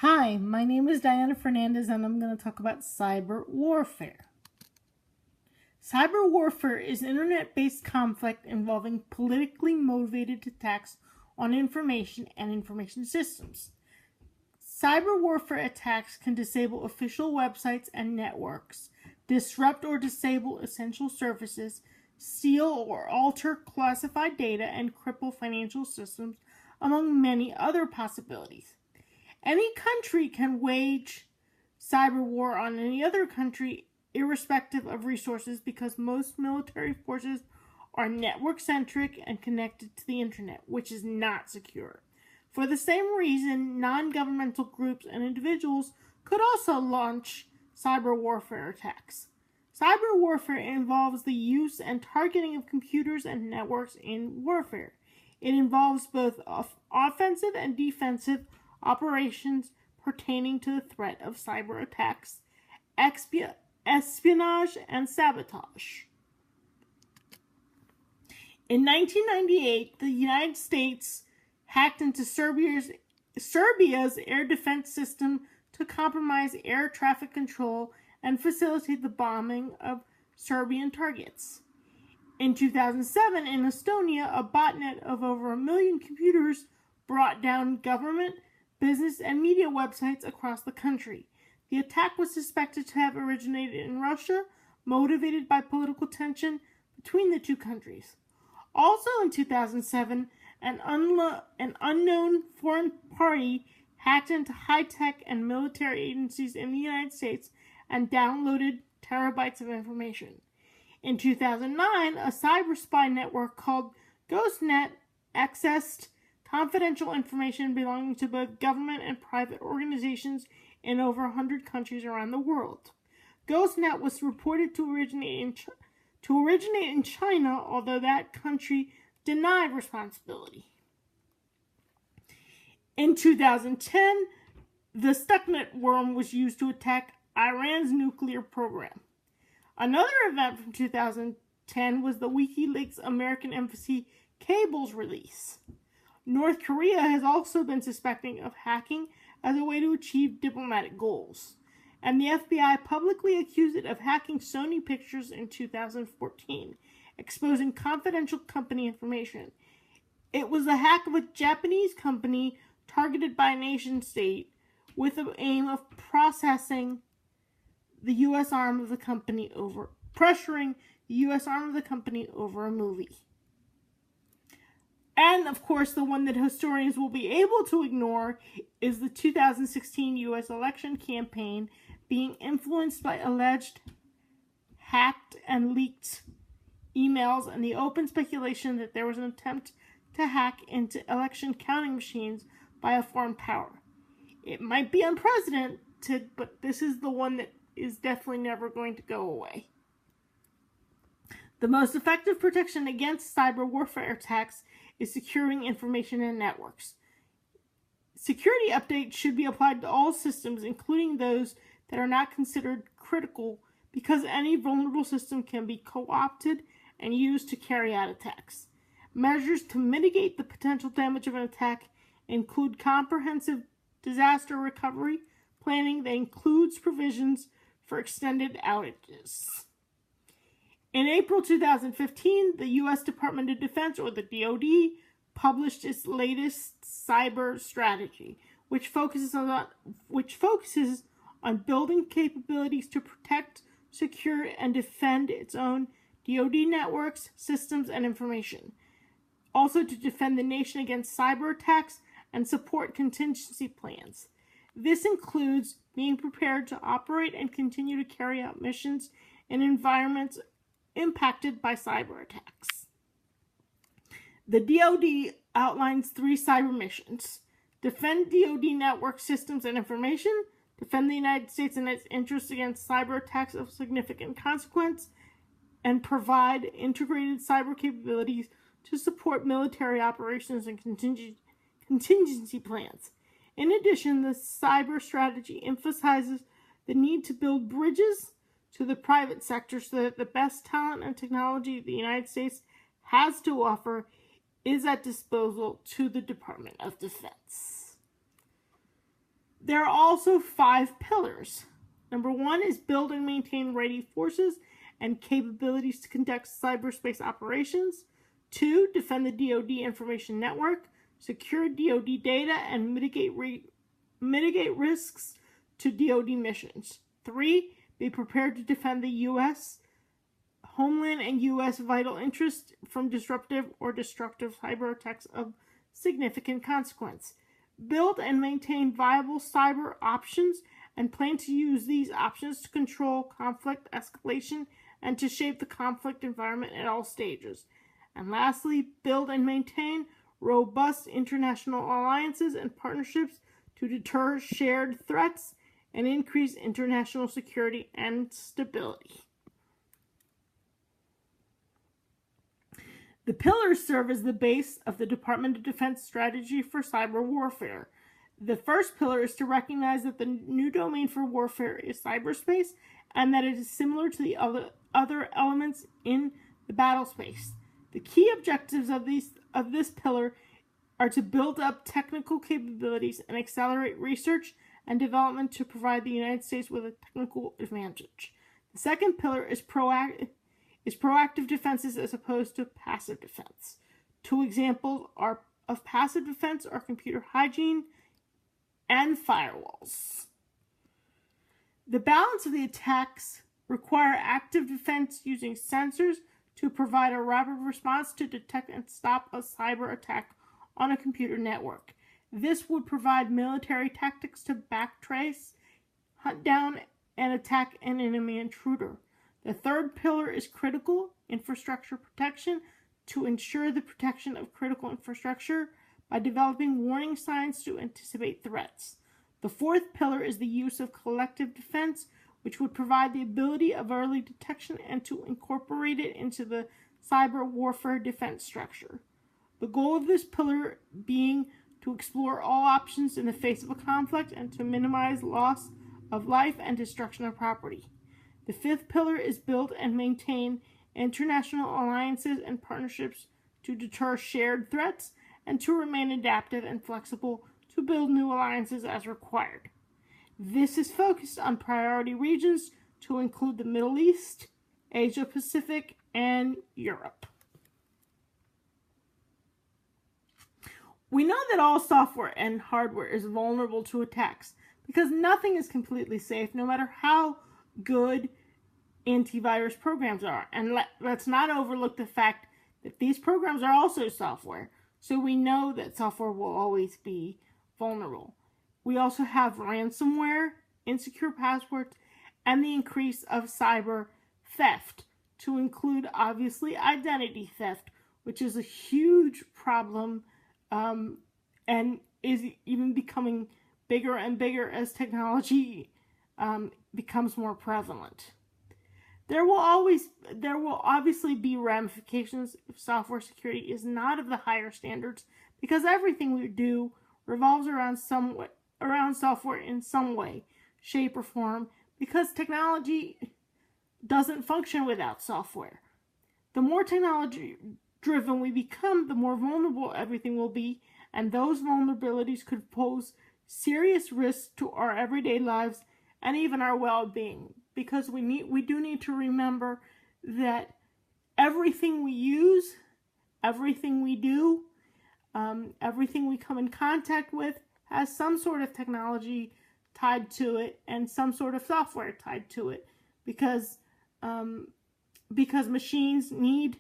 Hi, my name is Diana Fernandez and I'm going to talk about cyber warfare. Cyber warfare is internet-based conflict involving politically motivated attacks on information and information systems. Cyber warfare attacks can disable official websites and networks, disrupt or disable essential services, steal or alter classified data, and cripple financial systems, among many other possibilities. Any country can wage cyber war on any other country, irrespective of resources, because most military forces are network-centric and connected to the internet, which is not secure. For the same reason, non-governmental groups and individuals could also launch cyber warfare attacks. Cyber warfare involves the use and targeting of computers and networks in warfare. It involves both offensive and defensive operations pertaining to the threat of cyber attacks, espionage, and sabotage. In 1998, the United States hacked into Serbia's air defense system to compromise air traffic control and facilitate the bombing of Serbian targets. In 2007, in Estonia, a botnet of over 1 million computers brought down government, business, and media websites across the country. The attack was suspected to have originated in Russia, motivated by political tension between the two countries. Also in 2007, an unknown foreign party hacked into high-tech and military agencies in the United States and downloaded terabytes of information. In 2009, a cyber spy network called GhostNet accessed confidential information belonging to both government and private organizations in over 100 countries around the world. GhostNet was reported to originate in China, although that country denied responsibility. In 2010, the Stuxnet worm was used to attack Iran's nuclear program. Another event from 2010 was the WikiLeaks American Embassy cables release. North Korea has also been suspecting of hacking as a way to achieve diplomatic goals, and the FBI publicly accused it of hacking Sony Pictures in 2014, exposing confidential company information. It was the hack of a Japanese company targeted by a nation state with the aim of pressuring the U.S. arm of the company over a movie. And, of course, the one that historians will be able to ignore is the 2016 U.S. election campaign being influenced by alleged hacked and leaked emails and the open speculation that there was an attempt to hack into election counting machines by a foreign power. It might be unprecedented, but this is the one that is definitely never going to go away. The most effective protection against cyber warfare attacks is securing information and networks. Security updates should be applied to all systems, including those that are not considered critical, because any vulnerable system can be co-opted and used to carry out attacks. Measures to mitigate the potential damage of an attack include comprehensive disaster recovery planning that includes provisions for extended outages. In April 2015, the U.S. Department of Defense, or the DoD, published its latest cyber strategy, which focuses on building capabilities to protect, secure, and defend its own DoD networks, systems, and information. Also to defend the nation against cyber attacks and support contingency plans. This includes being prepared to operate and continue to carry out missions in environments impacted by cyber attacks. The DoD outlines 3 cyber missions: defend DoD network systems and information, defend the United States and its interests against cyber attacks of significant consequence, and provide integrated cyber capabilities to support military operations and contingency plans. In addition, the cyber strategy emphasizes the need to build bridges to the private sector so that the best talent and technology the United States has to offer is at disposal to the Department of Defense. There are also 5 pillars. Number 1 is build and maintain ready forces and capabilities to conduct cyberspace operations. 2, defend the DoD information network, secure DoD data, and mitigate risks to DoD missions. 3, be prepared to defend the U.S. homeland and U.S. vital interests from disruptive or destructive cyber attacks of significant consequence. Build and maintain viable cyber options and plan to use these options to control conflict escalation and to shape the conflict environment at all stages. And lastly, build and maintain robust international alliances and partnerships to deter shared threats and increase international security and stability. The pillars serve as the base of the Department of Defense strategy for cyber warfare. The first pillar is to recognize that the new domain for warfare is cyberspace and that it is similar to the other elements in the battle space. The key objectives of this pillar are to build up technical capabilities and accelerate research and development to provide the United States with a technical advantage. The second pillar is proactive defenses as opposed to passive defense. 2 examples of passive defense are computer hygiene and firewalls. The balance of the attacks require active defense using sensors to provide a rapid response to detect and stop a cyber attack on a computer network. This would provide military tactics to backtrace, hunt down, and attack an enemy intruder. The third pillar is critical infrastructure protection to ensure the protection of critical infrastructure by developing warning signs to anticipate threats. The fourth pillar is the use of collective defense, which would provide the ability of early detection and to incorporate it into the cyber warfare defense structure. The goal of this pillar being to explore all options in the face of a conflict and to minimize loss of life and destruction of property. The fifth pillar is build and maintain international alliances and partnerships to deter shared threats and to remain adaptive and flexible to build new alliances as required. This is focused on priority regions to include the Middle East, Asia Pacific, and Europe. We know that all software and hardware is vulnerable to attacks because nothing is completely safe, no matter how good antivirus programs are. And let's not overlook the fact that these programs are also software, so we know that software will always be vulnerable. We also have ransomware, insecure passwords, and the increase of cyber theft, to include, obviously, identity theft, which is a huge problem and is even becoming bigger and bigger as technology becomes more prevalent. There will obviously be ramifications if software security is not of the higher standards, because everything we do revolves around software in some way, shape, or form, because technology doesn't function without software. The more technology driven we become, the more vulnerable everything will be, and those vulnerabilities could pose serious risks to our everyday lives and even our well-being, because we do need to remember that everything we use, everything we do, everything we come in contact with has some sort of technology tied to it and some sort of software tied to it, because machines need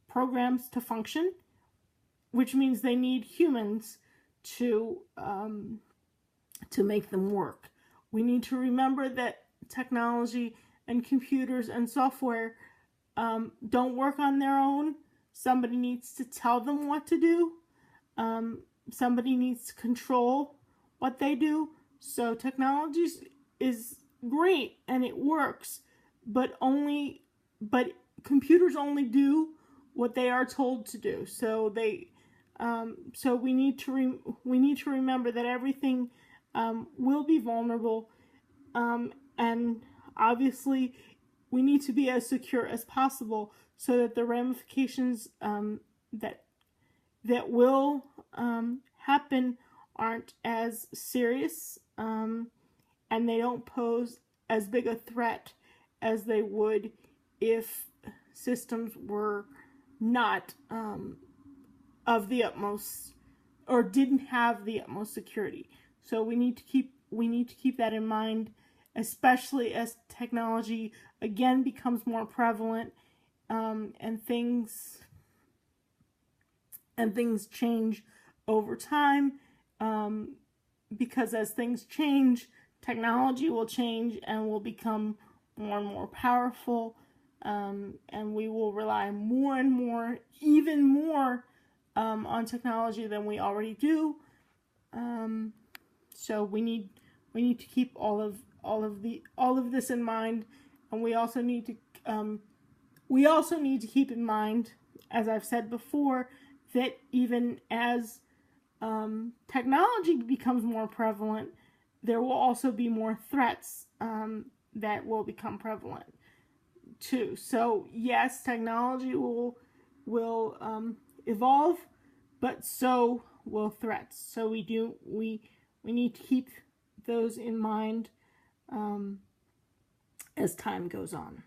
programs to function, which means they need humans to make them work. We need to remember that technology and computers and software don't work on their own. Somebody needs to tell them what to do. Somebody needs to control what they do. So technology is great and it works, but computers only do what they are told to do. So we need to remember that everything will be vulnerable, and obviously we need to be as secure as possible so that the ramifications that will happen aren't as serious and they don't pose as big a threat as they would if systems were not of the utmost, or didn't have the utmost security. So we need to keep that in mind, especially as technology again becomes more prevalent, and things change over time, because as things change, technology will change and will become more and more powerful, and we will rely more and more, even more, on technology than we already do. So we need to keep all of this in mind, and we also need to keep in mind, as I've said before, that even as technology becomes more prevalent, there will also be more threats that will become prevalent too. So yes, technology will evolve, but so will threats. So we need to keep those in mind as time goes on.